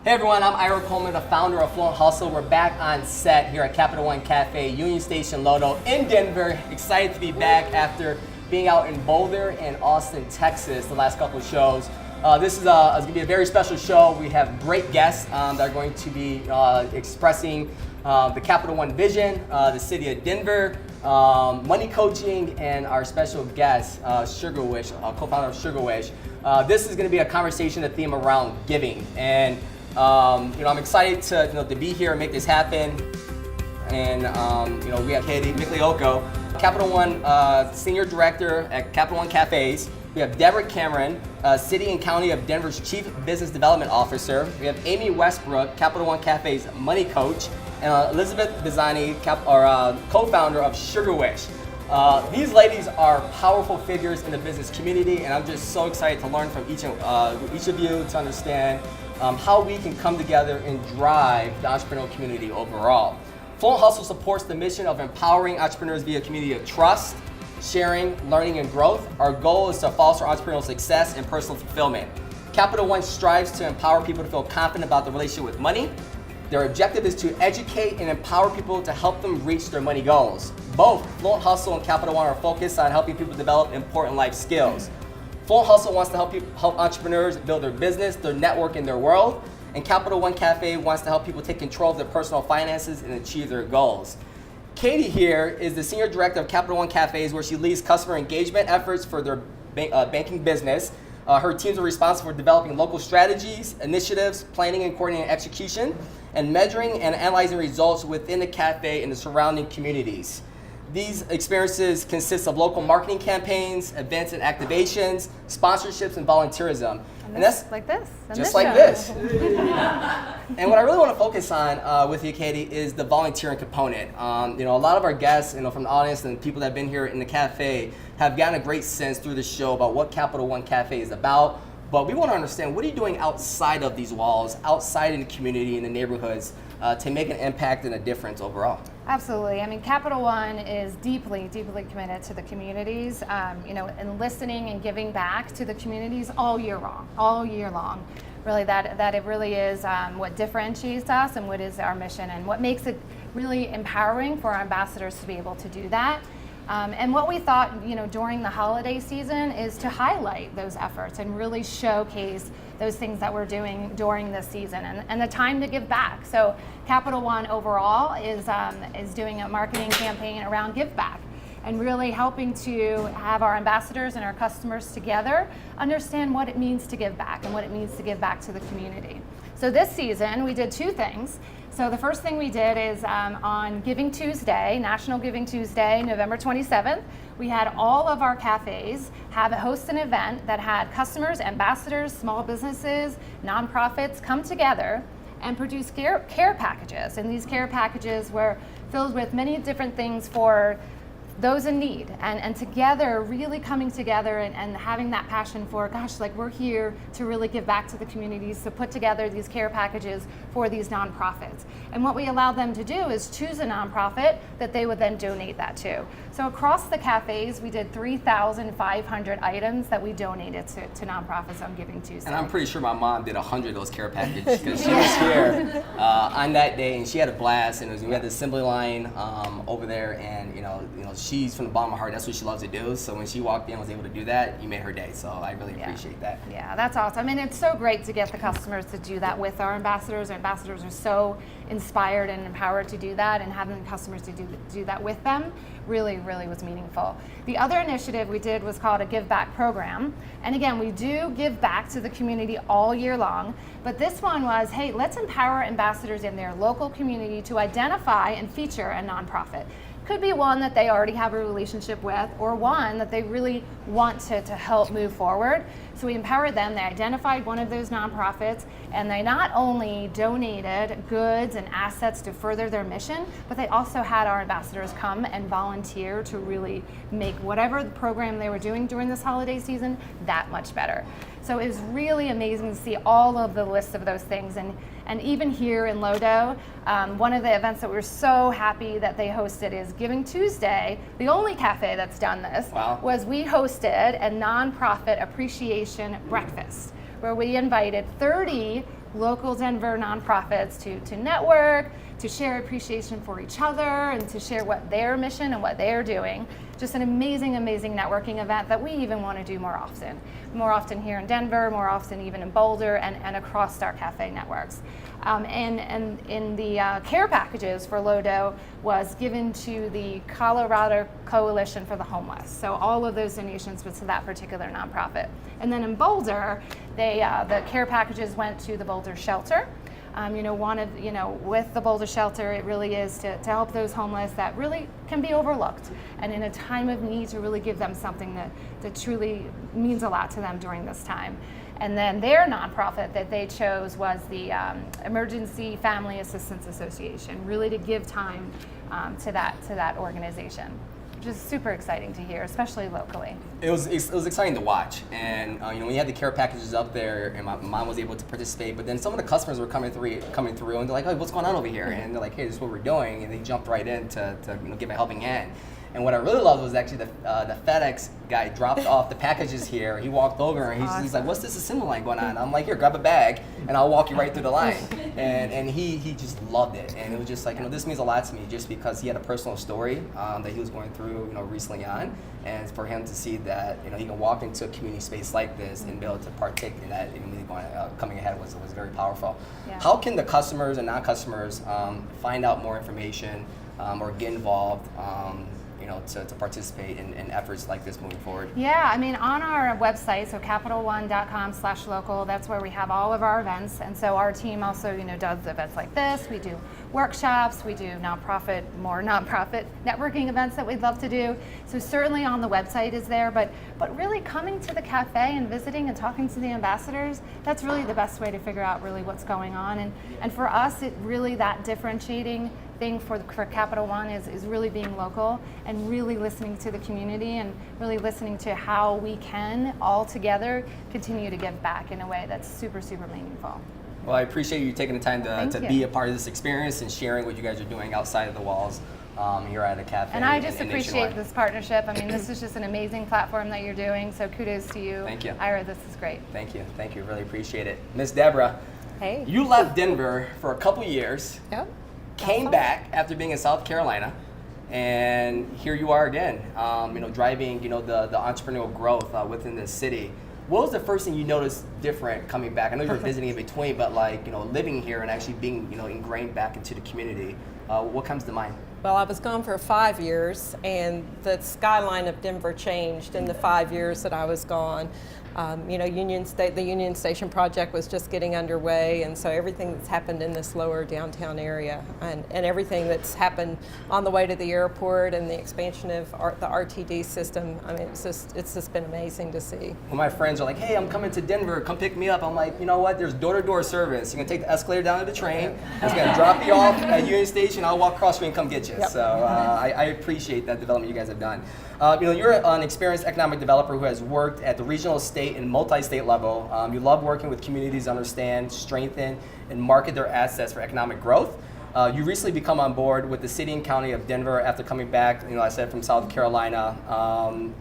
Hey everyone, I'm Ira Coleman, the founder of Fluent Hustle. We're back on set here at Capital One Café, Union Station, Lodo in Denver. Excited to be back after being out in Boulder and Austin, Texas, the last couple of shows. This is going to be a very special show. We have great guests that are going to be expressing the Capital One vision, the city of Denver, money coaching, and our special guest, Sugarwish, co-founder of Sugarwish. This is going to be a conversation, a theme around giving. And I'm excited to be here and make this happen. And we have Katie Migliocco, Capital One Senior Director at Capital One Cafés. We have Deborah Cameron, City and County of Denver's Chief Business Development Officer. We have Amy Westbrook, Capital One Café's Money Coach, and Elisabeth Vezzani, co-founder of Sugarwish. These ladies are powerful figures in the business community, and I'm just so excited to learn from each of you to understand how we can come together and drive the entrepreneurial community overall. Fluent Hustle supports the mission of empowering entrepreneurs via a community of trust, sharing, learning, and growth. Our goal is to foster entrepreneurial success and personal fulfillment. Capital One strives to empower people to feel confident about the relationship with money. Their objective is to educate and empower people to help them reach their money goals. Both Fluent Hustle and Capital One are focused on helping people develop important life skills. Fluent Hustle wants to help entrepreneurs build their business, their network, and their world. And Capital One Café wants to help people take control of their personal finances and achieve their goals. Katie here is the Senior Director of Capital One Cafés, where she leads customer engagement efforts for their banking business. Her teams are responsible for developing local strategies, initiatives, planning and coordinating execution, and measuring and analyzing results within the cafe and the surrounding communities. These experiences consist of local marketing campaigns, events and activations, sponsorships, and volunteerism. And that's like this. Just like this. And what I really want to focus on with you, Katie, is the volunteering component. A lot of our guests, from the audience and people that have been here in the cafe have gotten a great sense through the show about what Capital One Café is about. But we want to understand, what are you doing outside of these walls, outside in the community, in the neighborhoods, to make an impact and a difference overall? Absolutely. Capital One is deeply, deeply committed to the communities, and listening and giving back to the communities all year long. Really, that it really is what differentiates us and what is our mission and what makes it really empowering for our ambassadors to be able to do that. And what we thought, during the holiday season is to highlight those efforts and really showcase those things that we're doing during this season and the time to give back. So Capital One overall is doing a marketing campaign around give back and really helping to have our ambassadors and our customers together understand what it means to give back and what it means to give back to the community. So this season we did two things. So the first thing we did is on Giving Tuesday, National Giving Tuesday, November 27th, we had all of our cafes host an event that had customers, ambassadors, small businesses, nonprofits come together and produce care packages. And these care packages were filled with many different things for those in need, and together, really coming together and having that passion for, we're here to really give back to the communities, to put together these care packages for these nonprofits. And what we allow them to do is choose a nonprofit that they would then donate that to. So across the cafes, we did 3,500 items that we donated to nonprofits on Giving Tuesday. And I'm pretty sure my mom did 100 of those care packages because she was here on that day, and she had a blast. And we had the assembly line over there, and she's from the bottom of her heart. That's what she loves to do. So when she walked in and was able to do that, you made her day. So I really appreciate that. Yeah, that's awesome. And it's so great to get the customers to do that with our ambassadors. Our ambassadors are so inspired and empowered to do that, and having customers to do that with them really was meaningful. The other initiative we did was called a Give Back program. And again, we do give back to the community all year long, but this one was, hey, let's empower ambassadors in their local community to identify and feature a nonprofit. Could be one that they already have a relationship with, or one that they really want to help move forward. So we empowered them. They identified one of those nonprofits, and they not only donated goods and assets to further their mission, but they also had our ambassadors come and volunteer to really make whatever the program they were doing during this holiday season that much better. So it was really amazing to see all of the lists of those things. And even here in Lodo, one of the events that we're so happy that they hosted is Giving Tuesday. The only cafe that's done this was we hosted a nonprofit appreciation breakfast where we invited 30 local Denver nonprofits to network, to share appreciation for each other, and to share what their mission and what they're doing. Just an amazing, amazing networking event that we even want to do more often. More often here in Denver, more often even in Boulder, and across our cafe networks. And in the care packages for Lodo was given to the Colorado Coalition for the Homeless. So all of those donations went to that particular nonprofit. And then in Boulder, the care packages went to the Boulder Shelter. With the Boulder Shelter, it really is to help those homeless that really can be overlooked, and in a time of need to really give them something that truly means a lot to them during this time. And then their nonprofit that they chose was the Emergency Family Assistance Association, really to give time to that organization. Which is super exciting to hear, especially locally. It was exciting to watch, and when you had the care packages up there, and my mom was able to participate, but then some of the customers were coming through, and they're like, "Hey, what's going on over here?" And they're like, "Hey, this is what we're doing," and they jumped right in to give a helping hand. And what I really loved was actually the FedEx guy dropped off the packages here. He walked over and he's like, "What's this assembly line going on?" I'm like, "Here, grab a bag, and I'll walk you right through the line." And he just loved it, and it was just like, this means a lot to me, just because he had a personal story that he was going through, recently on, and for him to see that he can walk into a community space like this and be able to partake in that, coming ahead was very powerful. Yeah. How can the customers and non-customers find out more information or get involved? To participate in efforts like this moving forward? Yeah, on our website, so capitalone.com/local, that's where we have all of our events. And so our team also, does events like this. We do workshops, we do more nonprofit networking events that we'd love to do. So certainly on the website is there, but really coming to the cafe and visiting and talking to the ambassadors, that's really the best way to figure out really what's going on. And for us, it really that differentiating thing for Capital One is really being local and really listening to the community and really listening to how we can all together continue to give back in a way that's super, super meaningful. Well, I appreciate you taking the time to be a part of this experience and sharing what you guys are doing outside of the walls here at a cafe. And I just appreciate this partnership. This is just an amazing platform that you're doing, so kudos to you. Thank you. Ira, this is great. Thank you, really appreciate it. Miss Deborah, hey. You left Denver for a couple years. Yep. Came back after being in South Carolina, and here you are again, driving, the entrepreneurial growth within this city. What was the first thing you noticed different coming back? I know you were visiting in between, but living here and actually being, ingrained back into the community, what comes to mind? Well, I was gone for 5 years, and the skyline of Denver changed in the 5 years that I was gone. The Union Station project was just getting underway, and so everything that's happened in this lower downtown area and everything that's happened on the way to the airport and the expansion of the RTD system, it's just been amazing to see. When my friends are like, "Hey, I'm coming to Denver, come pick me up," I'm like, you know what, there's door-to-door service. You're going to take the escalator down to the train, it's going to drop you off at Union Station, I'll walk across the street and come get you. Yep. So I appreciate that development you guys have done. You're an experienced economic developer who has worked at the regional, state, and multi-state level. You love working with communities to understand, strengthen, and market their assets for economic growth. You recently become on board with the city and county of Denver after coming back, I said, from South Carolina.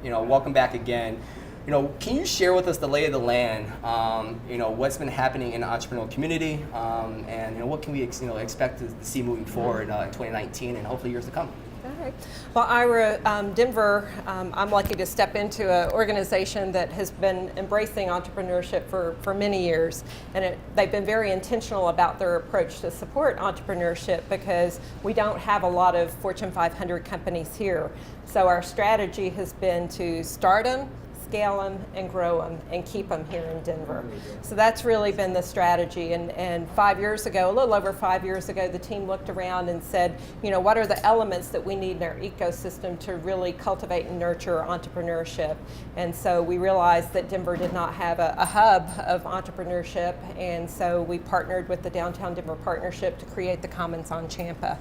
Welcome back again. Can you share with us the lay of the land, what's been happening in the entrepreneurial community, and what can we expect to see moving forward in 2019 and hopefully years to come? All right. Well, Ira, Denver, I'm lucky to step into an organization that has been embracing entrepreneurship for many years, and they've been very intentional about their approach to support entrepreneurship because we don't have a lot of Fortune 500 companies here. So our strategy has been to start them, scale them, and grow them, and keep them here in Denver. So that's really been the strategy. And 5 years ago, a little over 5 years ago, the team looked around and said, what are the elements that we need in our ecosystem to really cultivate and nurture entrepreneurship? And so we realized that Denver did not have a hub of entrepreneurship, and so we partnered with the Downtown Denver Partnership to create the Commons on Champa.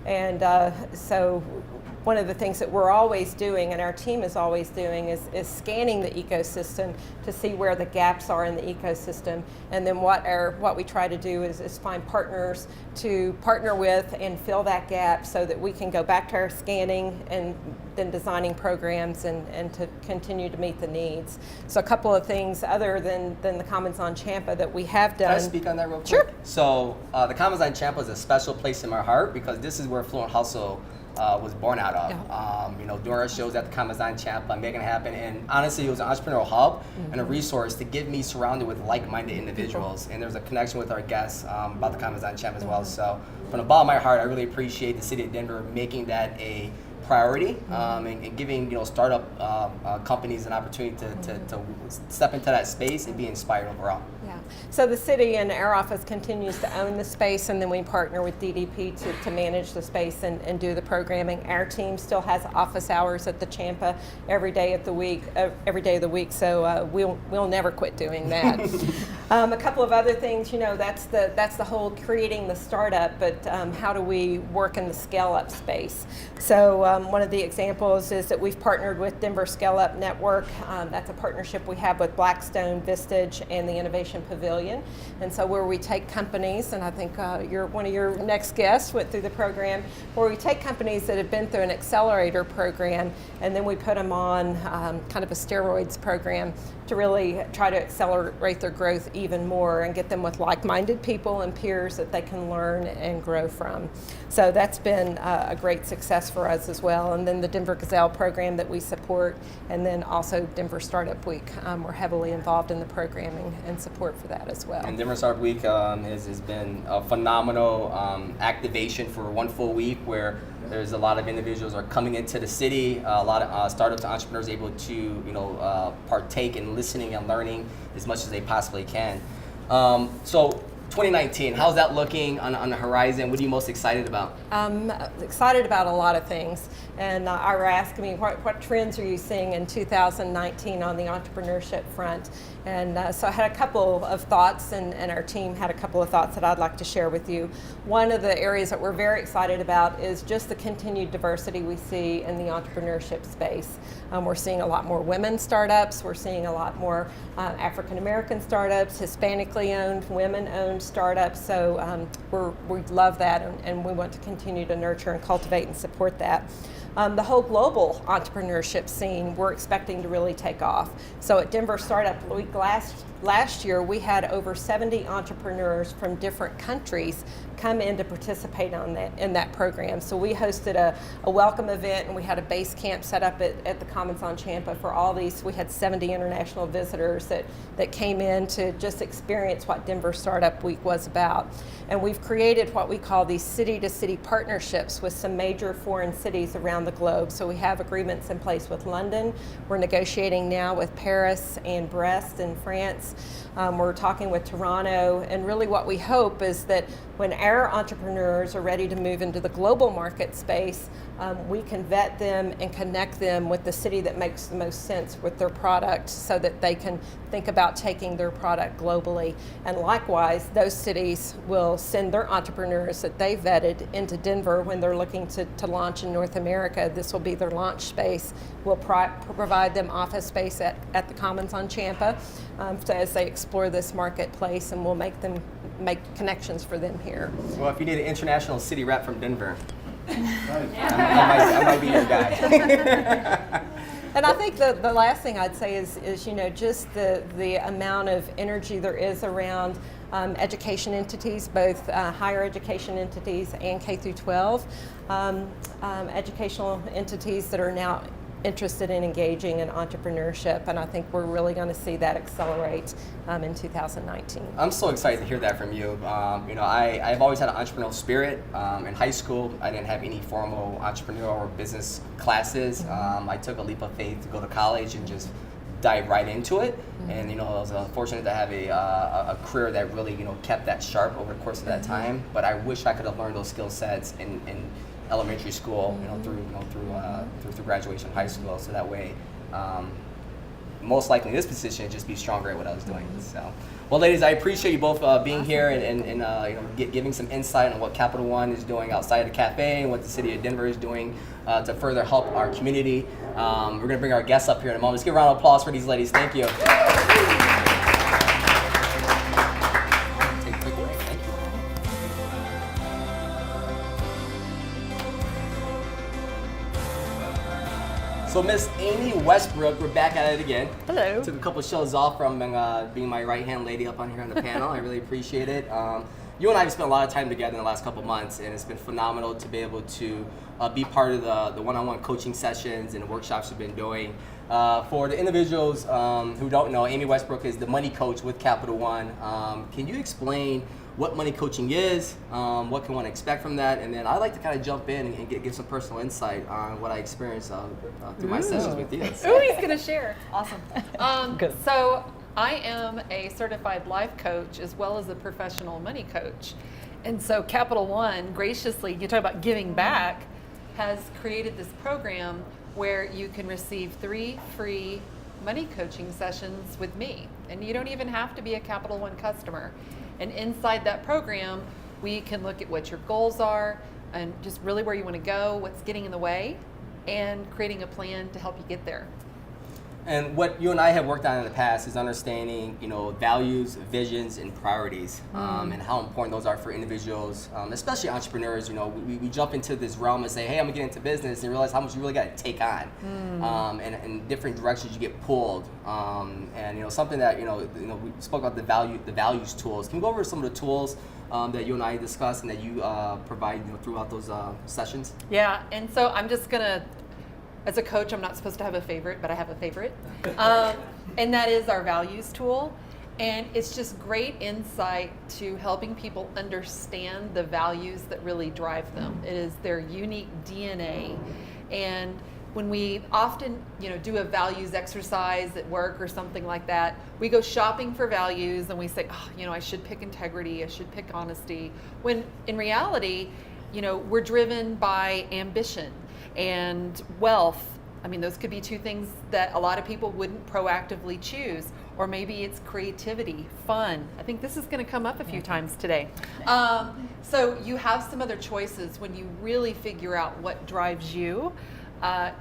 And so one of the things that we're always doing, and our team is always doing, is scanning the ecosystem to see where the gaps are in the ecosystem. And then what we try to do is find partners to partner with and fill that gap so that we can go back to our scanning and then designing programs and to continue to meet the needs. So a couple of things other than the Commons on Champa that we have done. Can I speak on that real quick? Sure. So the Commons on Champa is a special place in my heart because this is where Fluent Hustle was born out of. Yeah. Doing our shows at the Commons on Champa, making it happen, and honestly, it was an entrepreneurial hub and a resource to get me surrounded with like-minded individuals. And there's a connection with our guests about the Commons on Champa as well. So from the bottom of my heart, I really appreciate the city of Denver making that a priority and giving startup companies an opportunity to step into that space and be inspired overall. Yeah. So the city and our office continues to own the space, and then we partner with DDP to manage the space and do the programming. Our team still has office hours at the Champa every day of the week. So we'll never quit doing that. A couple of other things, that's the whole creating the startup, but how do we work in the scale-up space? So one of the examples is that we've partnered with Denver Scale-Up Network. That's a partnership we have with Blackstone, Vistage, and the Innovation Pavilion. And so where we take companies, and I think one of your next guests went through the program, where we take companies that have been through an accelerator program, and then we put them on kind of a steroids program to really try to accelerate their growth even more and get them with like-minded people and peers that they can learn and grow from. So that's been a great success for us as well. And then the Denver Gazelle program that we support, and then also Denver Startup Week. We're heavily involved in the programming and support for that as well. And Denver Startup Week has been a phenomenal activation for one full week where there's a lot of individuals are coming into the city, a lot of startups and entrepreneurs able to partake in listening and learning as much as they possibly can. So 2019, how's that looking on the horizon? What are you most excited about? I'm excited about a lot of things. And Ira asked me, what trends are you seeing in 2019 on the entrepreneurship front? And so I had a couple of thoughts, and our team had a couple of thoughts that I'd like to share with you. One of the areas that we're very excited about is just the continued diversity we see in the entrepreneurship space. We're seeing a lot more women startups. We're seeing a lot more African American startups, Hispanically owned, women-owned startups. So we love that, and we want to continue to nurture and cultivate and support that. The whole global entrepreneurship scene, we're expecting to really take off. So at Denver Startup Week last year, we had over 70 entrepreneurs from different countries come in to participate in that program. So we hosted a welcome event, and we had a base camp set up at the Commons on Champa for all these. We had 70 international visitors that came in to just experience what Denver Startup Week was about. And we've created what we call these city-to-city partnerships with some major foreign cities around the globe. So we have agreements in place with London. We're negotiating now with Paris and Brest in France. We're talking with Toronto, and really what we hope is that when our entrepreneurs are ready to move into the global market space, we can vet them and connect them with the city that makes the most sense with their product so that they can think about taking their product globally. And likewise, those cities will send their entrepreneurs that they vetted into Denver when they're looking to launch in North America. This will be their launch space. We'll provide them office space at the Commons on Champa as they explore this marketplace, and we'll make connections for them here. Well, if you need an international city rep from Denver, I might be your guy. And I think the last thing I'd say is just the amount of energy there is around education entities, both higher education entities and K through 12 educational entities that are now interested in engaging in entrepreneurship, and I think we're really going to see that accelerate in 2019. I'm so excited to hear that from you. I've always had an entrepreneurial spirit. In high school, I didn't have any formal entrepreneurial or business classes. I took a leap of faith to go to college and just dive right into it. And I was fortunate to have a career that really kept that sharp over the course of that time. But I wish I could have learned those skill sets in elementary school, through graduation, high school, so that way, most likely in this position, just be stronger at what I was doing. So, well, ladies, I appreciate you both being here and giving some insight on what Capital One is doing outside of the cafe and what the city of Denver is doing to further help our community. We're going to bring our guests up here in a moment. Let's give a round of applause for these ladies. Thank you. So Miss Amy Westbrook, we're back at it again. Hello. Took a couple shows off from being my right-hand lady up on here on the panel. I really appreciate it. You and I have spent a lot of time together in the last couple months, and it's been phenomenal to be able to be part of the one-on-one coaching sessions and the workshops we've been doing. For the individuals who don't know, Amy Westbrook is the money coach with Capital One. Can you explain what money coaching is, what can one expect from that, and then I'd like to kind of jump in and give some personal insight on what I experienced through my sessions with you. Ooh, he's going to share. Awesome. Good. So I am a certified life coach as well as a professional money coach. And so Capital One graciously, you talk about giving back, has created this program where you can receive 3 free money coaching sessions with me. And you don't even have to be a Capital One customer. And inside that program, we can look at what your goals are and just really where you want to go, what's getting in the way, and creating a plan to help you get there. And what you and I have worked on in the past is understanding, values, visions, and priorities, and how important those are for individuals, especially entrepreneurs. We jump into this realm and say, hey, I'm gonna get into business, and realize how much you really got to take on, and different directions you get pulled. And something that we spoke about the values tools. Can you go over some of the tools that you and I discussed and that you provide throughout those sessions? Yeah, and so I'm just gonna. As a coach, I'm not supposed to have a favorite, but I have a favorite. And that is our values tool. And it's just great insight to helping people understand the values that really drive them. It is their unique DNA. And when we often, do a values exercise at work or something like that, we go shopping for values and we say, I should pick integrity, I should pick honesty. When in reality, we're driven by ambition and wealth. I mean, those could be 2 things that a lot of people wouldn't proactively choose. Or maybe it's creativity, fun. I think this is going to come up a few times today. So you have some other choices when you really figure out what drives you.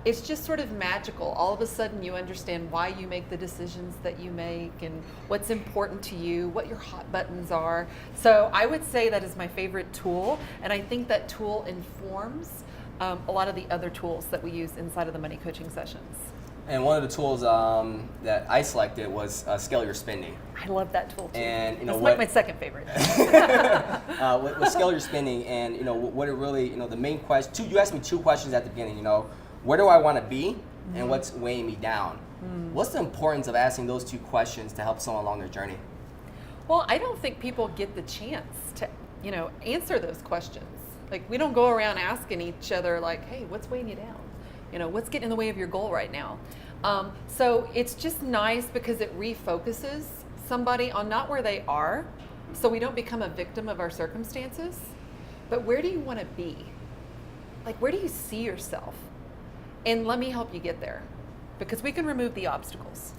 It's just sort of magical. All of a sudden you understand why you make the decisions that you make and what's important to you, what your hot buttons are. So I would say that is my favorite tool, and I think that tool informs a lot of the other tools that we use inside of the money coaching sessions. And one of the tools that I selected was Scale Your Spending. I love that tool too. And That's my second favorite. with Scale Your Spending, and what it really, the main question. You asked me 2 questions at the beginning. Where do I want to be, and what's weighing me down? What's the importance of asking those 2 questions to help someone along their journey? Well, I don't think people get the chance to, answer those questions. Like, we don't go around asking each other like, hey, what's weighing you down? What's getting in the way of your goal right now? So it's just nice because it refocuses somebody on not where they are, so we don't become a victim of our circumstances, but where do you want to be? Like, where do you see yourself? And let me help you get there, because we can remove the obstacles.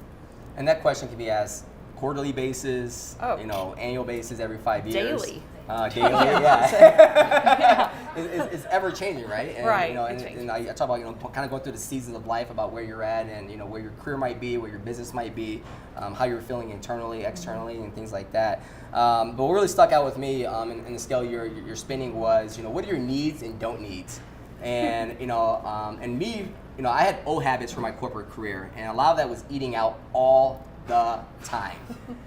And that question can be asked quarterly basis, annual basis, every 5 years. Daily. Daily, yeah. It's ever changing, right? And, right. And I talk about kind of going through the seasons of life, about where you're at, and where your career might be, where your business might be, how you're feeling internally, externally, and things like that. But what really stuck out with me in the scale you're spinning was what are your needs and don't needs, and and me, I had old habits for my corporate career, and a lot of that was eating out all the time.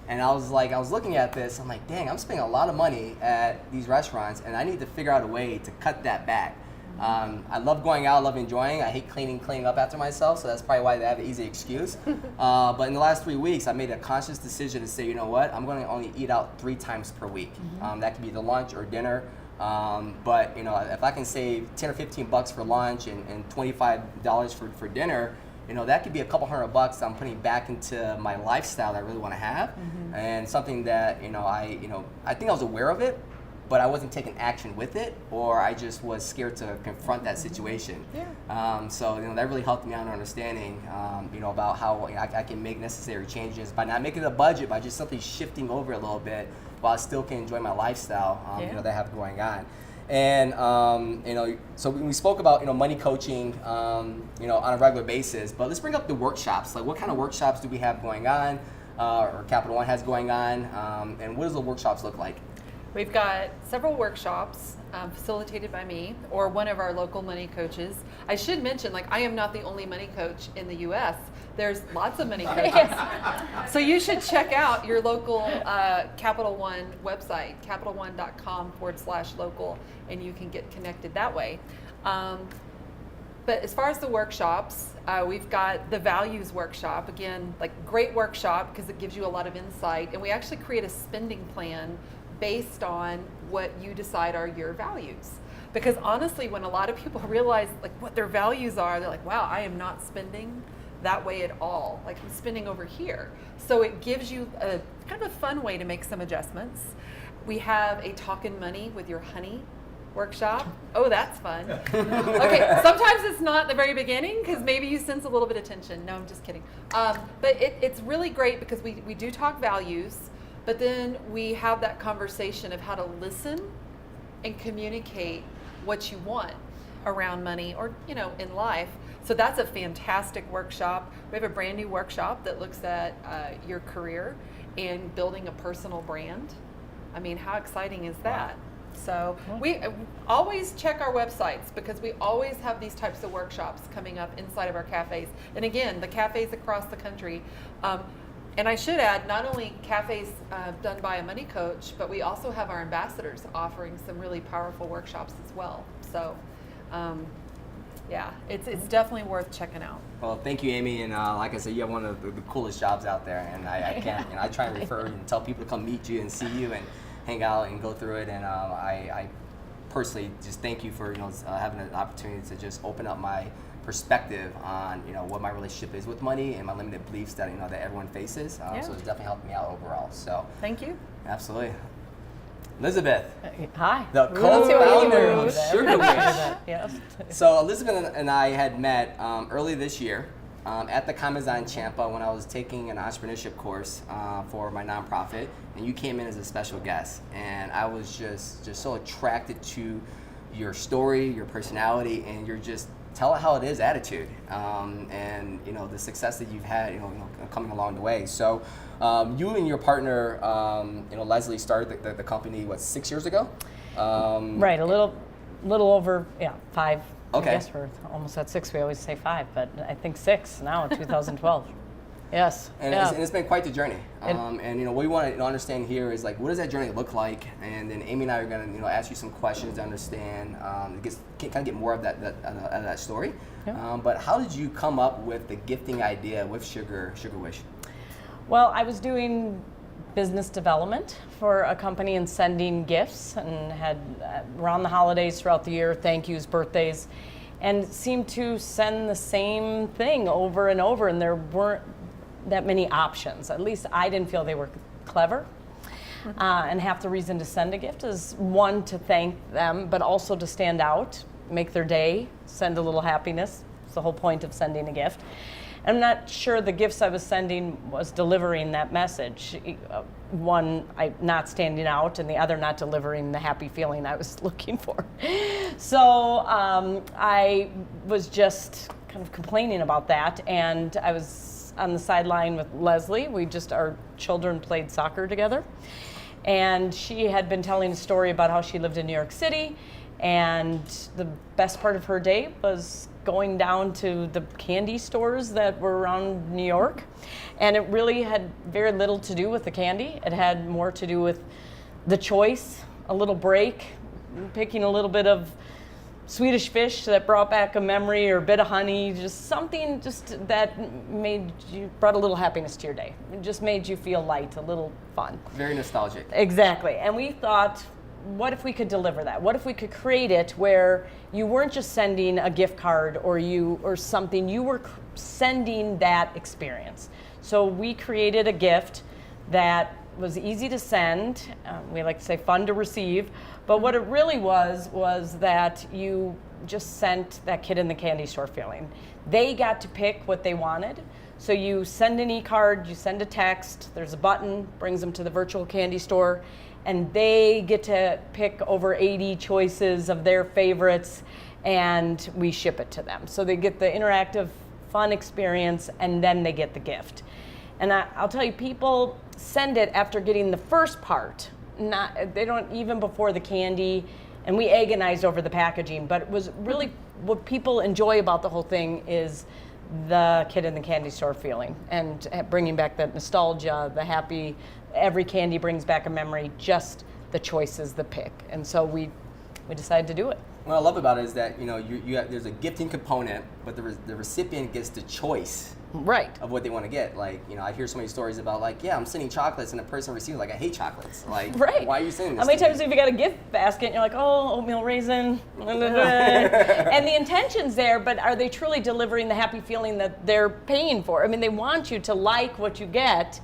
And I was looking at this, I'm like, dang, I'm spending a lot of money at these restaurants, and I need to figure out a way to cut that back. I love going out, I love enjoying. I hate cleaning up after myself, so that's probably why they have an easy excuse. But in the last 3 weeks, I made a conscious decision to say, you know what, I'm going to only eat out 3 times per week. That could be the lunch or dinner. But if I can save 10 or 15 bucks for lunch and $25 for dinner, that could be a couple $100 I'm putting back into my lifestyle that I really want to have, and something that I think I was aware of it, but I wasn't taking action with it, or I just was scared to confront that situation. So that really helped me out in understanding, about how I can make necessary changes by not making a budget, by just simply shifting over a little bit, while I still can enjoy my lifestyle, that I have going on. And so we spoke about money coaching, on a regular basis. But let's bring up the workshops. Like, what kind of workshops do we have going on, or Capital One has going on, and what does the workshops look like? We've got several workshops facilitated by me or one of our local money coaches. I should mention, I am not the only money coach in the U.S. There's lots of money coaches. So you should check out your local Capital One website, capitalone.com/local, and you can get connected that way. But as far as the workshops, we've got the values workshop. Again, great workshop because it gives you a lot of insight. And we actually create a spending plan based on what you decide are your values. Because honestly, when a lot of people realize what their values are, they're like, wow, I am not spending that way at all. I'm spending over here. So it gives you a kind of a fun way to make some adjustments. We have a Talkin' Money with Your Honey workshop. Oh, that's fun. Okay, sometimes it's not the very beginning because maybe you sense a little bit of tension. No, I'm just kidding. But it's really great because we do talk values, but then we have that conversation of how to listen and communicate what you want around money or in life. So that's a fantastic workshop. We have a brand new workshop that looks at your career and building a personal brand. I mean, how exciting is that? Wow. So we always check our websites because we always have these types of workshops coming up inside of our cafes. And again, the cafes across the country. And I should add, not only cafes done by a money coach, but we also have our ambassadors offering some really powerful workshops as well. So, it's definitely worth checking out. Well, thank you, Amy. And like I said, you have one of the coolest jobs out there. And I can't, I try and refer and tell people to come meet you and see you and hang out and go through it. And I personally just thank you for having an opportunity to just open up my perspective on what my relationship is with money and my limited beliefs that that everyone faces. So it's definitely helped me out overall. So thank you. Absolutely. Elisabeth. Hi. The co-founder of Sugarwish. Yes. So Elisabeth and I had met early this year at the Camazon Champa when I was taking an entrepreneurship course for my nonprofit, and you came in as a special guest, and I was just so attracted to your story, your personality, and your just tell it how it is attitude, and the success that you've had, coming along the way. So you and your partner, Leslie, started the company 6 years ago? Right, a little over 5. Okay. I guess we're almost at 6. We always say 5, but I think 6 now in 2012. Yes. And it's been quite the journey. And what we want to understand here is what does that journey look like? And then Amy and I are going to ask you some questions to understand, kind of get more of that story. Yeah. But how did you come up with the gifting idea with Sugarwish? Well, I was doing business development for a company and sending gifts, and had around the holidays throughout the year, thank yous, birthdays, and seemed to send the same thing over and over, and there weren't that many options. At least I didn't feel they were clever. And half the reason to send a gift is, one, to thank them, but also to stand out, make their day, send a little happiness. It's the whole point of sending a gift. I'm not sure the gifts I was sending was delivering that message. One, not standing out, and the other, not delivering the happy feeling I was looking for. So I was just kind of complaining about that, and I was on the sideline with Leslie. Our children played soccer together, and she had been telling a story about how she lived in New York City, and the best part of her day was going down to the candy stores that were around New York. And it really had very little to do with the candy. It had more to do with the choice, a little break, picking a little bit of Swedish fish that brought back a memory, or a bit of honey, just something that brought a little happiness to your day. It just made you feel light, a little fun. Very nostalgic. Exactly. And we thought, what if we could deliver that? What if we could create it where you weren't just sending a gift card or something, you were sending that experience. So we created a gift that was easy to send. We like to say fun to receive. But what it really was that you just sent that kid in the candy store feeling. They got to pick what they wanted. So you send an e-card, you send a text, there's a button, brings them to the virtual candy store, and they get to pick over 80 choices of their favorites, and we ship it to them. So they get the interactive, fun experience, and then they get the gift. And I'll tell you, people send it after getting the first part. They don't, even before the candy, and we agonized over the packaging, but it was really what people enjoy about the whole thing is the kid in the candy store feeling and bringing back that nostalgia, the happy, every candy brings back a memory, just the choices, the pick. And so we decided to do it. What I love about it is that, there's a gifting component, but the recipient gets the choice right of what they want to get. Like, I hear so many stories about I'm sending chocolates, and the person receives I hate chocolates. Like, right. Why are you sending this? How many to me? times have you got a gift basket and you're like, oh, oatmeal raisin, and the intention's there, but are they truly delivering the happy feeling that they're paying for? I mean, they want you to like what you get.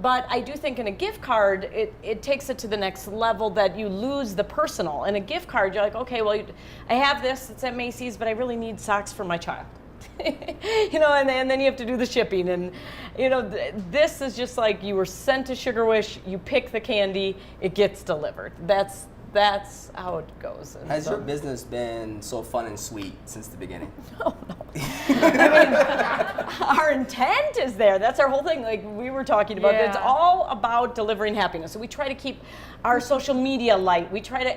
But I do think in a gift card, it takes it to the next level that you lose the personal. In a gift card, you're like, okay, well, I have this, it's at Macy's, but I really need socks for my child. And then you have to do the shipping. And, this is just like you were sent to Sugarwish, you pick the candy, it gets delivered. That's how it goes. And Has your business been so fun and sweet since the beginning? No. I mean, our intent is there. That's our whole thing. Like we were talking about, Yeah. It's all about delivering happiness. So we try to keep our social media light.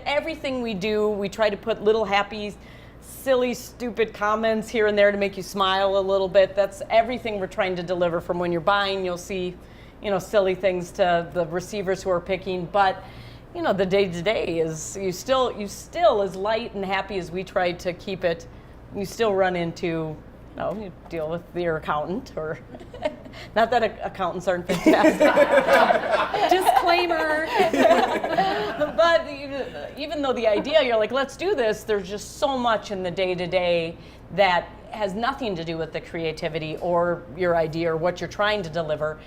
Everything we do, we try to put little happy, silly, stupid comments here and there to make you smile a little bit. That's everything we're trying to deliver. From when you're buying, you'll see, silly things to the receivers who are picking. But the day-to-day is you still as light and happy as we try to keep it. You still run into, you deal with your accountant, or not that accountants aren't fantastic. Disclaimer. But even though the idea, you're like, let's do this, there's just so much in the day-to-day that has nothing to do with the creativity or your idea or what you're trying to deliver.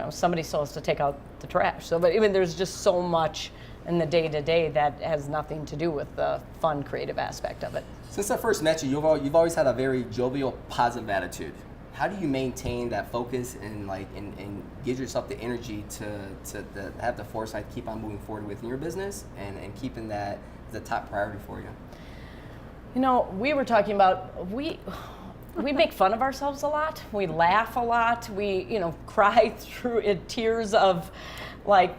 Somebody still has to take out the trash. So, but even there's just so much in the day-to-day that has nothing to do with the fun, creative aspect of it. Since I first met you, you've always had a very jovial, positive attitude. How do you maintain that focus and and give yourself the energy to have the foresight to keep on moving forward within your business and keeping that as a top priority for you? We were talking about we make fun of ourselves a lot. We laugh a lot. We, cry through it, tears of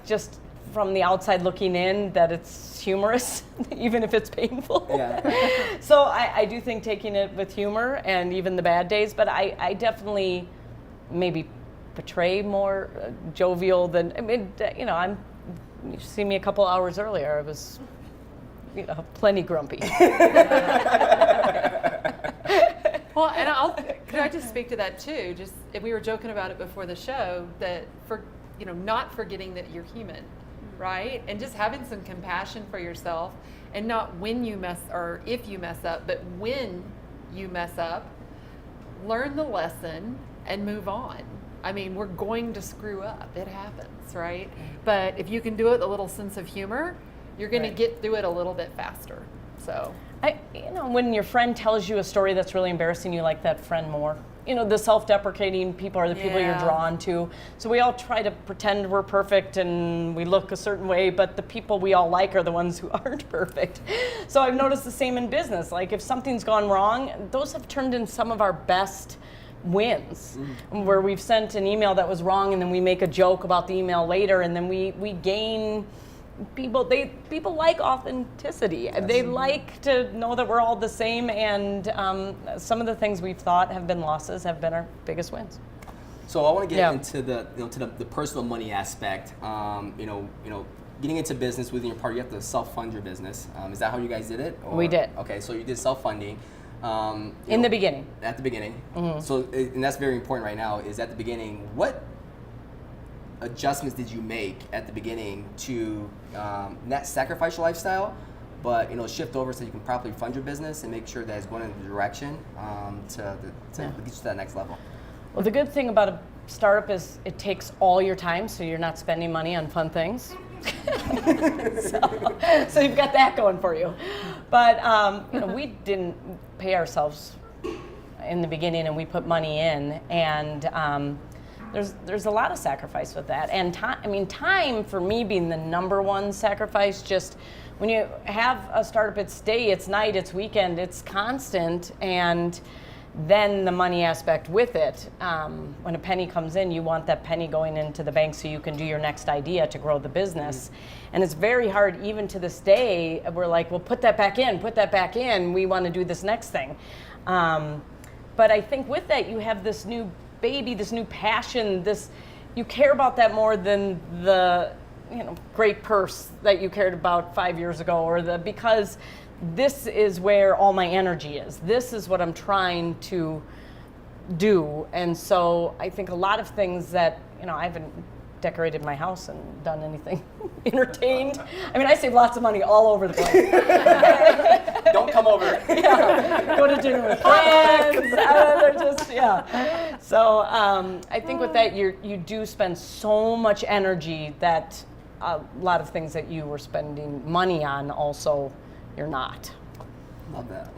just from the outside looking in that it's humorous, even if it's painful. Yeah. So I do think taking it with humor and even the bad days, but I definitely maybe portray more jovial than, you see me a couple hours earlier, I was, plenty grumpy. Well, and could I just speak to that too? Just, if we were joking about it before the show, that not forgetting that you're human, right? And just having some compassion for yourself, and not when you mess or if you mess up, but when you mess up, learn the lesson and move on. I mean, we're going to screw up. It happens, right? But if you can do it with a little sense of humor, you're going to get through it a little bit faster. So, when your friend tells you a story that's really embarrassing, you like that friend more. The self-deprecating people are the people you're drawn to. So we all try to pretend we're perfect and we look a certain way, but the people we all like are the ones who aren't perfect. So I've noticed the same in business. Like if something's gone wrong, those have turned in some of our best wins, where we've sent an email that was wrong and then we make a joke about the email later, and then we gain people like authenticity. Yes. They like to know that we're all the same, and some of the things we've thought have been losses have been our biggest wins. So I want to get into the personal money aspect. Getting into business within your partner, you have to self-fund your business. Is that how you guys did it? We did. Okay, so you did self-funding. In the beginning. At the beginning. Mm-hmm. So, and that's very important right now, is at the beginning, what adjustments did you make at the beginning to not sacrifice your lifestyle, but shift over so you can properly fund your business and make sure that it's going in the direction to get you to that next level? Well, the good thing about a startup it takes all your time, so you're not spending money on fun things. so you've got that going for you. But we didn't pay ourselves in the beginning, and we put money in, and there's a lot of sacrifice with that. And time for me being the number one sacrifice. Just when you have a startup, it's day, it's night, it's weekend, it's constant, and then the money aspect with it. When a penny comes in, you want that penny going into the bank so you can do your next idea to grow the business. And it's very hard, even to this day. We're like, well, put that back in. We want to do this next thing. But I think with that, you have this new baby, this new passion, you care about that more than the great purse that you cared about 5 years ago, because this is where all my energy is. This is what I'm trying to do. And so I think a lot of things that, I haven't decorated my house and done anything entertained. I save lots of money all over the place. Don't come over. Yeah. Go to dinner with friends. They're just, yeah. So I think with that, you do spend so much energy that a lot of things that you were spending money on also you're not. Love that.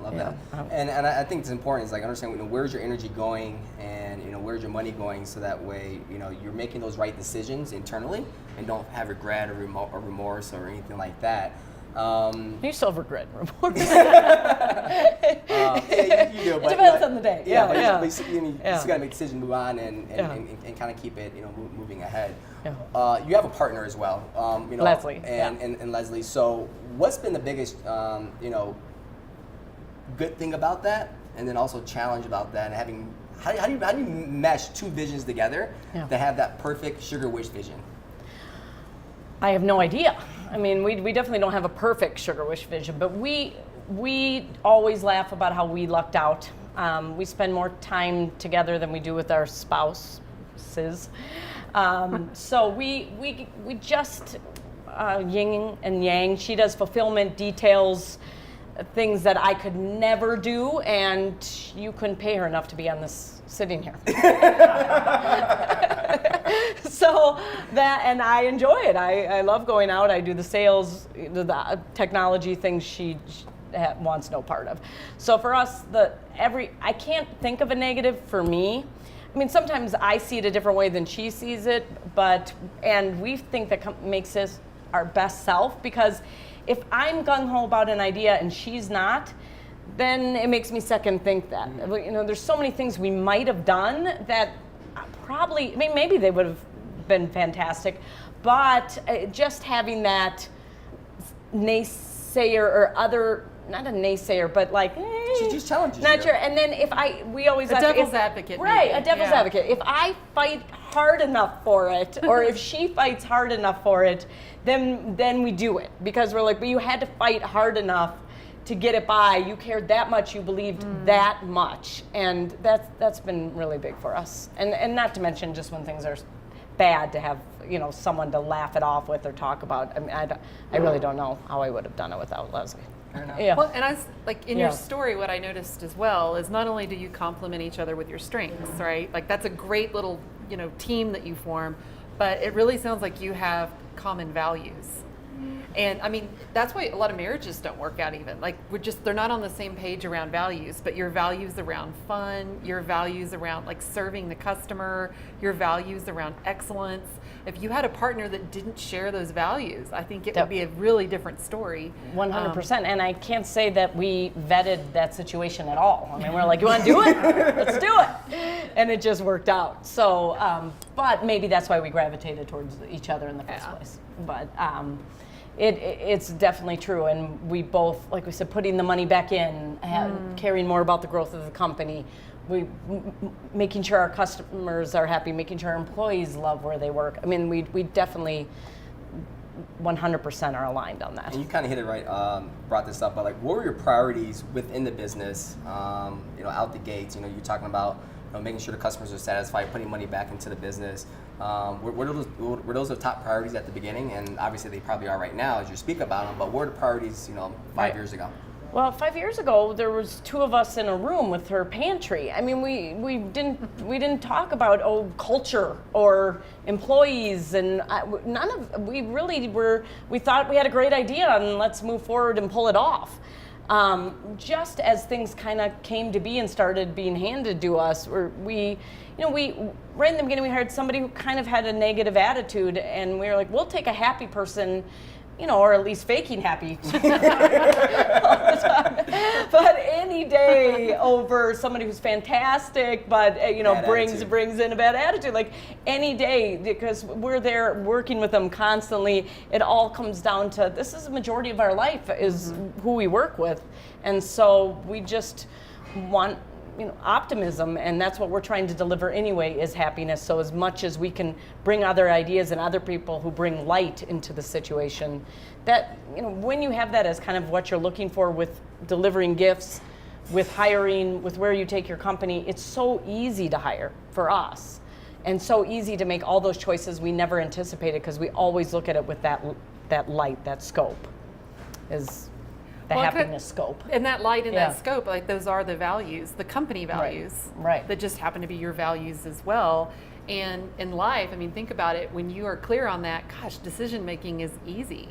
And I think it's important is understand where's your energy going and where's your money going, so that way you're making those right decisions internally and don't have regret or remorse or anything like that. You still have regret and remorse. Yeah, you do. It depends on the day. Yeah. But you still got to make decisions, move on, and kind of keep it moving ahead. Yeah. You have a partner as well, Leslie. And Leslie. So what's been the biggest good thing about that, and then also challenge about that, and how do you mesh two visions together to have that perfect Sugarwish vision? I have no idea. We definitely don't have a perfect Sugarwish vision, but we always laugh about how we lucked out. We spend more time together than we do with our spouses. So we just yin and yang. She does fulfillment, details, things that I could never do, and you couldn't pay her enough to be on this sitting here. So that, and I enjoy it. I love going out. I do the sales, the technology things she wants no part of. So for us, I can't think of a negative for me. Sometimes I see it a different way than she sees it, and we think that makes us our best self, because if I'm gung-ho about an idea and she's not, then it makes me second think that. There's so many things we might have done that probably, maybe they would have been fantastic, but just having that naysayer or other, not a naysayer, but she just challenges not you. sure. And then we always a devil's advocate, right? maybe. A devil's advocate. If I fight hard enough for it, or if she fights hard enough for it, then we do it, because we're like, but you had to fight hard enough to get it by. You cared that much, you believed that much, and that's been really big for us. And not to mention just when things are bad, to have someone to laugh it off with or talk about. I really don't know how I would have done it without Leslie. Yeah. Well, and in your story, what I noticed as well is not only do you complement each other with your strengths, right? That's a great little team that you form, but it really sounds like you have common values. And that's why a lot of marriages don't work out even. They're not on the same page around values, but your values around fun, your values around serving the customer, your values around excellence. If you had a partner that didn't share those values, I think it would be a really different story. 100%. And I can't say that we vetted that situation at all. We're like, you want to do it? Let's do it. And it just worked out. So, but maybe that's why we gravitated towards each other in the first place. But it's definitely true. And we both, like we said, putting the money back in, caring more about the growth of the company, making sure our customers are happy, making sure our employees love where they work. We definitely 100% are aligned on that. And you kind of hit it right, brought this up, but what were your priorities within the business, out the gates? You're talking about making sure the customers are satisfied, putting money back into the business. Were those the top priorities at the beginning? And obviously they probably are right now as you speak about them, but what were the priorities 5 years ago? Well, 5 years ago, there was 2 of us in a room with her pantry. I mean, we didn't talk about culture or employees, and we thought we had a great idea and let's move forward and pull it off. Just as things kind of came to be and started being handed to us, we right in the beginning we hired somebody who kind of had a negative attitude, and we were like, we'll take a happy person, or at least faking happy all the time. But any day over somebody who's fantastic, but brings in a bad attitude. Like any day, because we're there working with them constantly. It all comes down to this is the majority of our life is who we work with, and so we just want optimism, and that's what we're trying to deliver anyway, is happiness. So as much as we can bring other ideas and other people who bring light into the situation, that when you have that as kind of what you're looking for with delivering gifts, with hiring, with where you take your company, it's so easy to hire for us, and so easy to make all those choices we never anticipated, because we always look at it with that light, that scope is the happiness scope. And that light in that scope, like those are the values, the company values, right. that just happen to be your values as well. And in life, I mean, think about it, when you are clear on that, gosh, decision making is easy.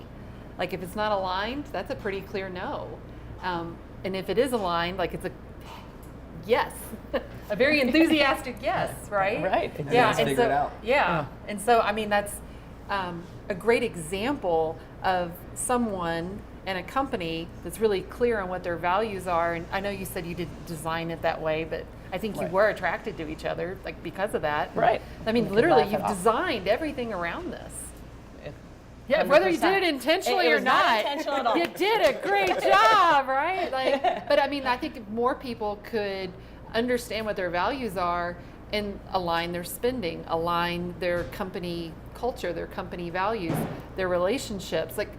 Like if it's not aligned, that's a pretty clear no. And if it is aligned, like it's a yes, a very enthusiastic yes, right? Right. Exactly. Yeah, and figure it out. Yeah. And so, I mean, that's a great example of someone and a company that's really clear on what their values are. And I know you said you didn't design it that way, but I think you were attracted to each other, like because of that. Right. I mean, literally, you've designed everything around this. Yeah, 100%. Whether you did it intentionally or not, intentional at all. You did a great job, right? Like, but I mean, I think if more people could understand what their values are and align their spending, align their company culture, their company values, their relationships, like.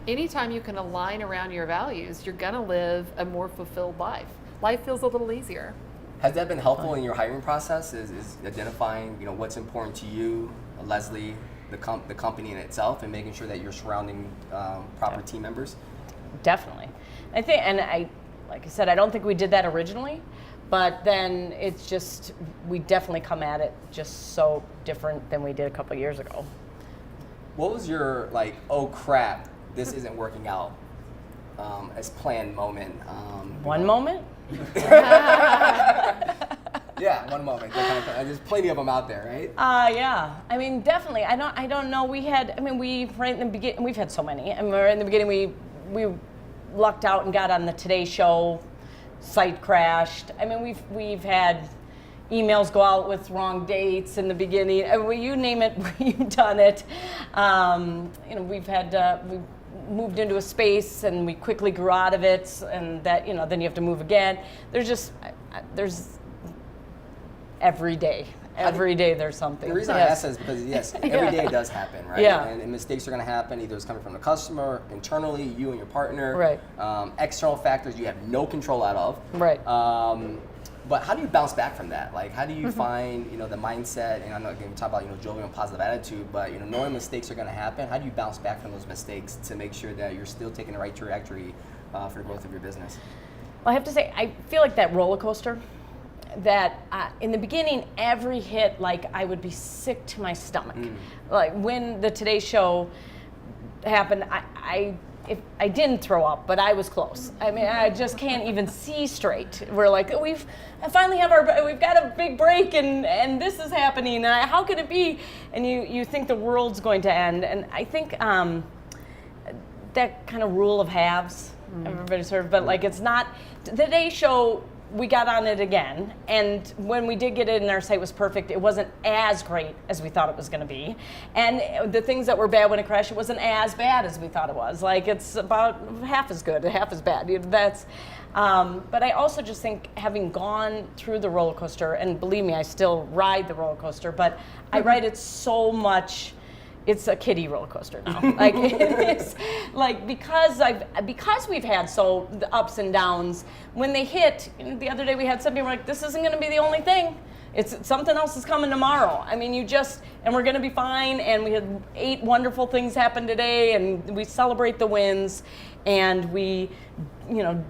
Anytime you can align around your values, you're going to live a more fulfilled life. Life feels a little easier. Has that been helpful in your hiring process? Is identifying what's important to you, Leslie, the company in itself, and making sure that you're surrounding proper team members? Definitely. I think, and like I said, I don't think we did that originally, but then it's just, we definitely come at it just so different than we did a couple of years ago. What was your oh crap, this isn't working out as planned moment? One moment? Yeah, one moment. There's plenty of them out there, right? Yeah. I mean, definitely. I don't know. We had. I mean, right in the beginning. We've had so many. I mean, right in the beginning, we lucked out and got on the Today Show. Site crashed. I mean, we've had emails go out with wrong dates in the beginning. I mean, you name it, we've done it. We've had. We moved into a space and we quickly grew out of it, and that then you have to move again. There's every day there's something. The reason I ask that is because every day it does happen, right? Yeah. And mistakes are going to happen. Either it's coming from the customer, internally, you and your partner. Right. External factors you have no control out of. Right. But how do you bounce back from that? Like, how do you find the mindset? And I know again we talk about jovial and positive attitude, but knowing mistakes are going to happen, how do you bounce back from those mistakes to make sure that you're still taking the right trajectory for the growth of your business? Well, I have to say, I feel like that roller coaster. That in the beginning, every hit, I would be sick to my stomach. Like when the Today Show happened, I didn't throw up, but I was close. I mean, I just can't even see straight. We're like, we've got a big break, and this is happening. And how could it be? And you think the world's going to end. And I think that kind of rule of halves, everybody's heard, but it's not. The Today Show, we got on it again, and when we did get it, and our site was perfect, it wasn't as great as we thought it was going to be. And the things that were bad when it crashed, it wasn't as bad as we thought it was. It's about half as good, half as bad. But I also just think, having gone through the roller coaster, and believe me, I still ride the roller coaster, but I ride it so much. It's a kiddie roller coaster now. It's because we've had the ups and downs. When they hit, the other day we had somebody, we're like, this isn't going to be the only thing. It's something else is coming tomorrow. I mean, and we're going to be fine. And we had 8 wonderful things happen today, and we celebrate the wins, and we,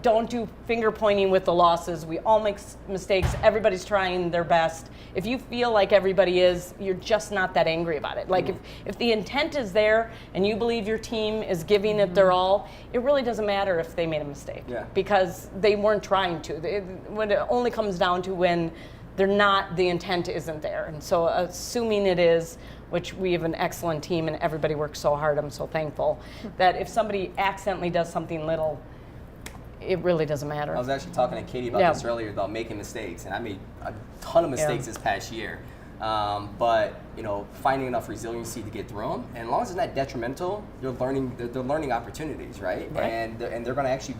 don't do finger pointing with the losses. We all make mistakes. Everybody's trying their best. If you feel like everybody is, you're just not that angry about it. Like if the intent is there and you believe your team is giving it their all, it really doesn't matter if they made a mistake because they weren't trying to. When it only comes down to when the intent isn't there. And so assuming it is, which we have an excellent team and everybody works so hard, I'm so thankful, that if somebody accidentally does something little, it really doesn't matter. I was actually talking to Katie about this earlier about making mistakes, and I made a ton of mistakes this past year. But finding enough resiliency to get through them, and as long as it's not detrimental, you're learning. They're learning opportunities, right? And they're going to actually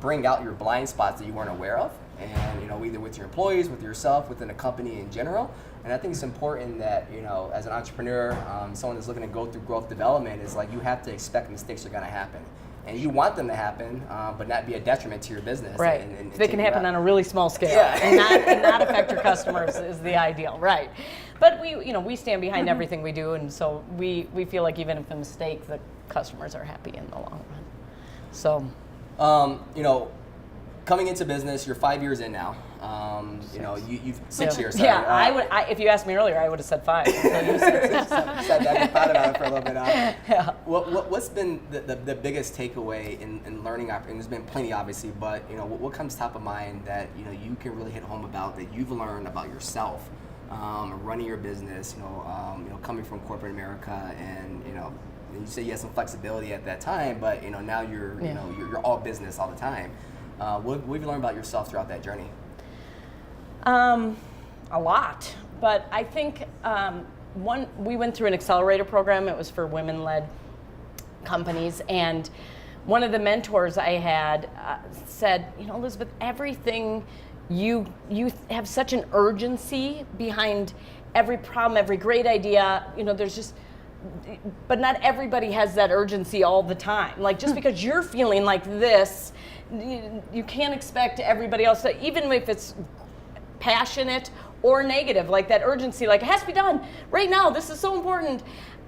bring out your blind spots that you weren't aware of, and either with your employees, with yourself, within a company in general. And I think it's important that as an entrepreneur, someone that's looking to go through growth development, is like you have to expect mistakes are going to happen. And you want them to happen, but not be a detriment to your business. Right. And they can happen on a really small scale and not affect your customers is the ideal. Right. But we stand behind everything we do, and so we feel like even if a mistake, the customers are happy in the long run. So, coming into business, you're 5 years in now. You've 6 years. Sorry. Yeah, if you asked me earlier, I would have said 5. So you said 6. Said that. I thought about it for a little bit. What's been the biggest takeaway in learning? And there's been plenty, obviously, but what comes top of mind that you can really hit home about that you've learned about yourself, running your business. Coming from corporate America, and you say you had some flexibility at that time, but now you're all business all the time. What have you learned about yourself throughout that journey? A lot, but I think we went through an accelerator program. It was for women-led companies, and one of the mentors I had said, Elisabeth, everything you have such an urgency behind every problem, every great idea. There's just, but not everybody has that urgency all the time. Like just because you're feeling like this, you can't expect everybody else to, even if it's passionate or negative, like that urgency, like it has to be done right now. This is so important.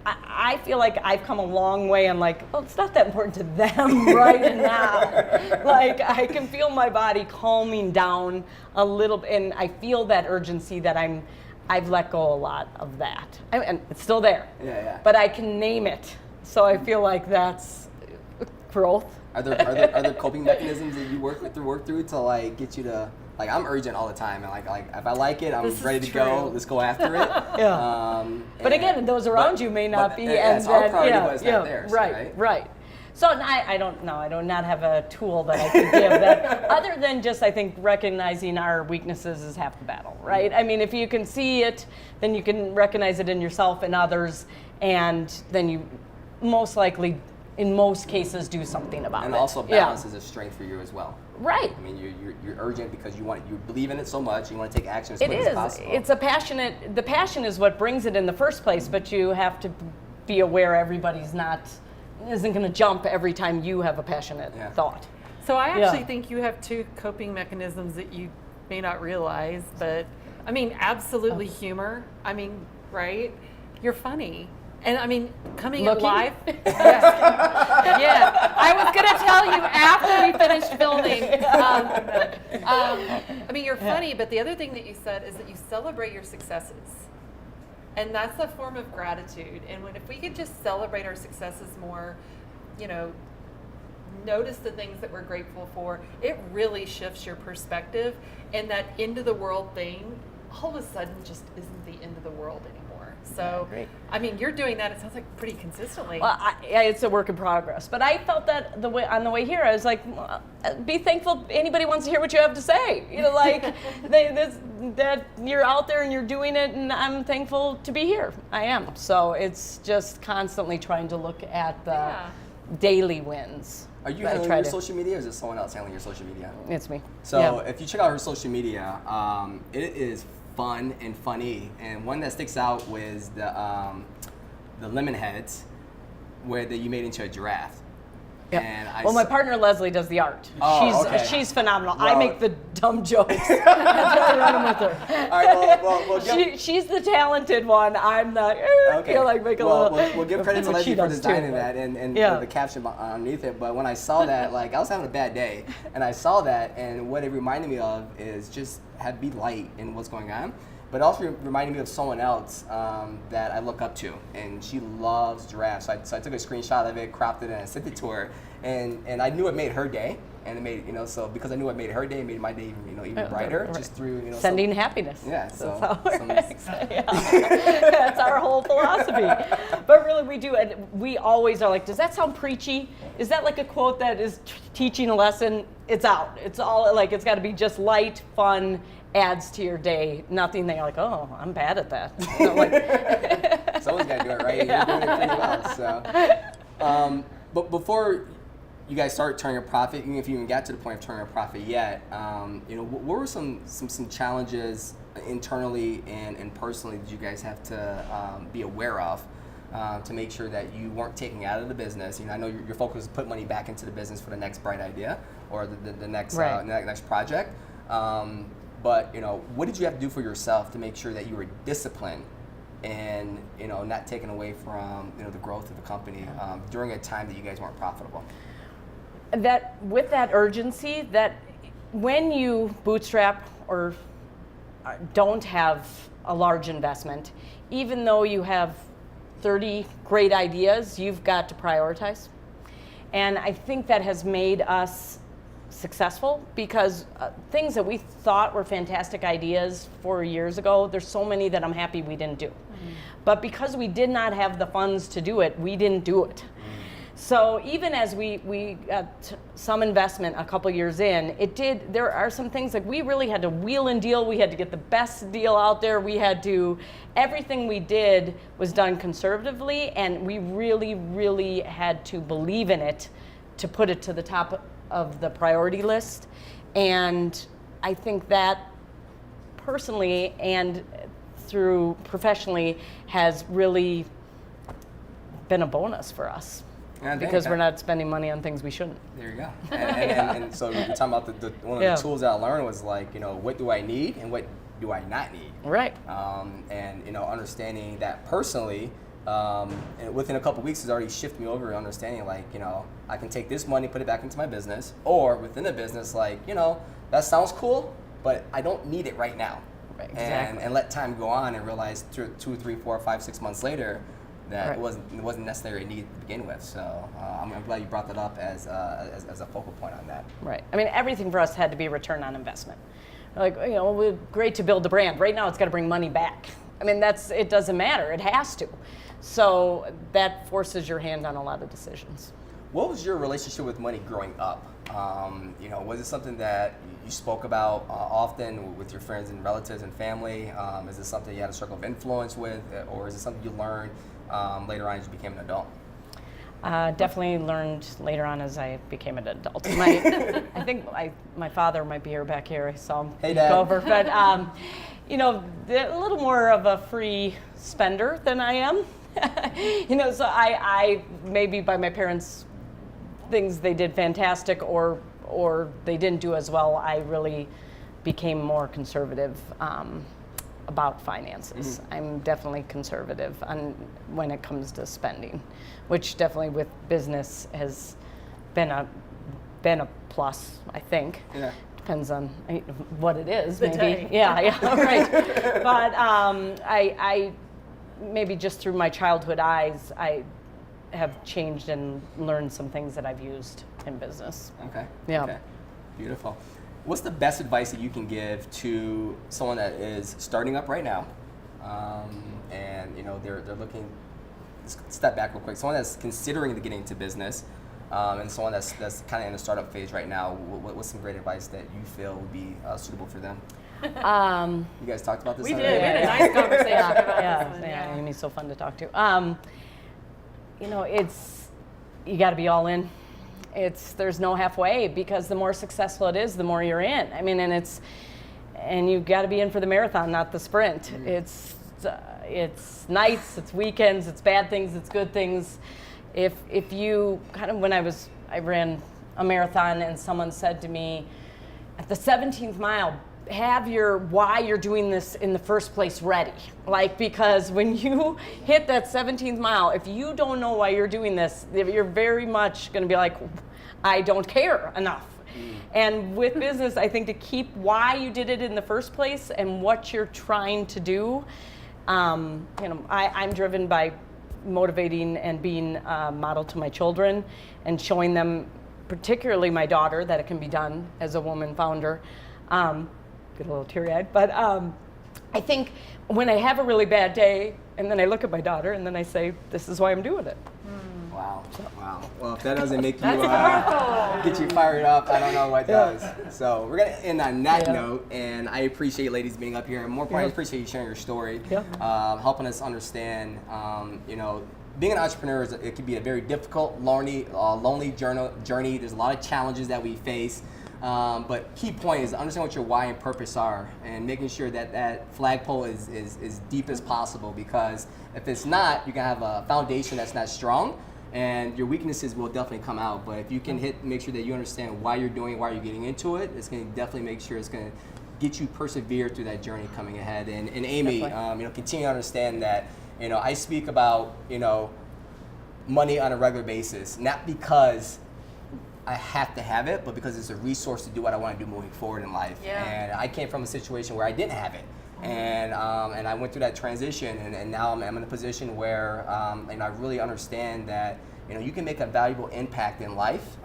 I feel like I've come a long way. I'm like, well, it's not that important to them right now. Like I can feel my body calming down a little, and I feel that urgency that I've let go a lot of that. And it's still there. Yeah. But I can name it. So I feel like that's growth. Are there coping mechanisms that you work through to like get you to, like, I'm urgent all the time, and like if I like it, I'm ready to go. Let's go after it. But again, those around you may not be. It's our priority, but it's not theirs. Right. So I don't know. I do not have a tool that I could give that, other than just I think recognizing our weaknesses is half the battle, right? I mean, if you can see it, then you can recognize it in yourself and others, and then you most likely, in most cases, do something about it. And also balance is a strength for you as well. Right. I mean, you're urgent because you believe in it so much. You want to take action as quick as possible. It's the passion is what brings it in the first place, but you have to be aware everybody's isn't going to jump every time you have a passionate thought. So I actually think you have 2 coping mechanisms that you may not realize, but I mean, absolutely humor. I mean, right? You're funny. And I mean, coming in live. Yeah, I was going to tell you after we finished filming. I mean, you're funny, but the other thing that you said is that you celebrate your successes. And that's a form of gratitude. And if we could just celebrate our successes more, notice the things that we're grateful for, it really shifts your perspective. And that end of the world thing, all of a sudden, just isn't the end of the world anymore. So, I mean, you're doing that, it sounds like pretty consistently. Well, it's a work in progress. But I felt that on the way here, I was like, be thankful anybody wants to hear what you have to say. Like that you're out there and you're doing it, and I'm thankful to be here. I am. So it's just constantly trying to look at the daily wins. Are you handling your social media, or is it someone else handling your social media? It's me. So if you check out her social media, it is fun and funny, and one that sticks out was the lemon heads, where you made into a giraffe. Yep. And Well, my partner Leslie does the art. Oh, okay. She's phenomenal. Well, I make the dumb jokes. That's why I run them with her. All right, well, She's the talented one. I'm not. I feel like make a little. We'll give credit to What she Leslie for does designing too. that and Yeah. the caption underneath it. But when I saw that, like I was having a bad day, and I saw that, and what it reminded me of is just be light in what's going on. But it also reminded me of someone else that I look up to, and she loves giraffes. So I took a screenshot of it, cropped it, and I sent it to her. And I knew it made her day, and it made so because I knew it made her day, it made my day even brighter just through sending happiness. Yeah, so that's how it works. Yeah. That's our whole philosophy. But really, we do, and we always are like, does that sound preachy? Is that like a quote that is teaching a lesson? It's out. It's all like it's got to be just light, fun. Adds to your day, nothing that you're like, oh, I'm bad at that. You know, like, someone's got to do it, right? You're doing it pretty well. So, but before you guys start turning a profit, even if you even got to the point of turning a profit yet, what were some challenges internally and personally that you guys have to be aware of to make sure that you weren't taking out of the business? I know your focus is put money back into the business for the next bright idea or the next next project. But what did you have to do for yourself to make sure that you were disciplined and not taken away from the growth of the company during a time that you guys weren't profitable? That with that urgency, that when you bootstrap or don't have a large investment, even though you have 30 great ideas, you've got to prioritize. And I think that has made us successful because things that we thought were fantastic ideas 4 years ago, there's so many that I'm happy we didn't do. Mm-hmm. But because we did not have the funds to do it, we didn't do it. Mm-hmm. So even as we got some investment a couple years in, there are some things like we really had to wheel and deal. We had to get the best deal out there. Everything we did was done conservatively, and we really, really had to believe in it to put it to the top of the priority list. And I think that personally and through professionally has really been a bonus for us because we're not spending money on things we shouldn't. There you go. And so you're talking about one of the tools that I learned was like, what do I need and what do I not need? Right. And understanding that personally, and within a couple weeks, it's already shifted me over to understanding like, I can take this money, put it back into my business, or within the business, like, that sounds cool, but I don't need it right now. Right, exactly. And let time go on and realize 2, 3, 4, 5, 6 months later that it wasn't necessarily a need to begin with. So I'm glad you brought that up as a focal point on that. Right. I mean, everything for us had to be return on investment. Like, we're great to build the brand. Right now, it's got to bring money back. I mean, it doesn't matter. It has to. So that forces your hand on a lot of decisions. What was your relationship with money growing up? Was it something that you spoke about often with your friends and relatives and family? Is it something you had a circle of influence with, or is it something you learned later on as you became an adult? Definitely learned later on as I became an adult. I think my father might be back here. I saw him go over, but a little more of a free spender than I am. So I maybe by my parents' things they did fantastic or they didn't do as well, I really became more conservative about finances. Mm-hmm. I'm definitely conservative when it comes to spending, which definitely with business has been a plus, I think. Yeah. Depends on what it is, maybe. Day. Yeah, right. But I maybe just through my childhood eyes, I have changed and learned some things that I've used in business. Okay. Yeah. Okay. Beautiful. What's the best advice that you can give to someone that is starting up right now, and they're looking? Let's step back real quick. Someone that's considering getting into business, and someone that's kind of in the startup phase right now. What's some great advice that you feel would be suitable for them? You guys talked about this. We did. We had a nice conversation about this one. Yeah, Amy's so fun to talk to. You got to be all in. There's no halfway because the more successful it is, the more you're in. I mean, and you've got to be in for the marathon, not the sprint. Mm-hmm. It's nights, it's weekends, it's bad things, it's good things. If you when I I ran a marathon, and someone said to me, at the 17th mile, have your why you're doing this in the first place ready. Like, because when you hit that 17th mile, if you don't know why you're doing this, you're very much going to be like, I don't care enough. And with business, I think to keep why you did it in the first place and what you're trying to do, I'm driven by motivating and being a model to my children and showing them, particularly my daughter, that it can be done as a woman founder. Get a little teary-eyed, but I think when I have a really bad day, and then I look at my daughter, and then I say, this is why I'm doing it. Wow. Wow. Well, if that doesn't make you get you fired up, I don't know what does. So we're going to end on that note, and I appreciate ladies being up here, and more importantly, I appreciate you sharing your story, helping us understand, being an entrepreneur, it can be a very difficult, lonely journey. There's a lot of challenges that we face. But key point is understand what your why and purpose are, and making sure that that flagpole is deep as possible, because if it's not, you're going to have a foundation that's not strong, and your weaknesses will definitely come out. But if you can make sure that you understand why you're doing it, why you're getting into it, it's going to definitely make sure it's going to get you persevere through that journey coming ahead. And Amy, continue to understand that, I speak about, money on a regular basis, not because I have to have it, but because it's a resource to do what I want to do moving forward in life. Yeah. And I came from a situation where I didn't have it. And I went through that transition, and now I'm in a position where I really understand that you can make a valuable impact in life,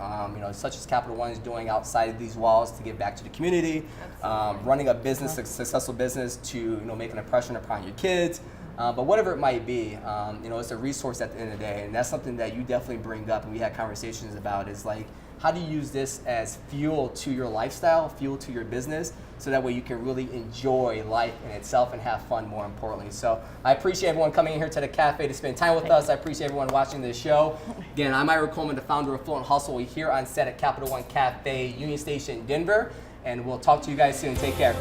such as Capital One is doing outside of these walls to give back to the community, running a business, a successful business, to make an impression upon your kids. But whatever it might be, it's a resource at the end of the day, and that's something that you definitely bring up, and we had conversations about. Is like, how do you use this as fuel to your lifestyle, fuel to your business, so that way you can really enjoy life in itself and have fun, more importantly. So I appreciate everyone coming in here to the cafe to spend time with us. I appreciate everyone watching this show. Again, I'm Ira Coleman, the founder of Fluent Hustle. We're here on set at Capital One Café, Union Station, Denver, and we'll talk to you guys soon. Take care.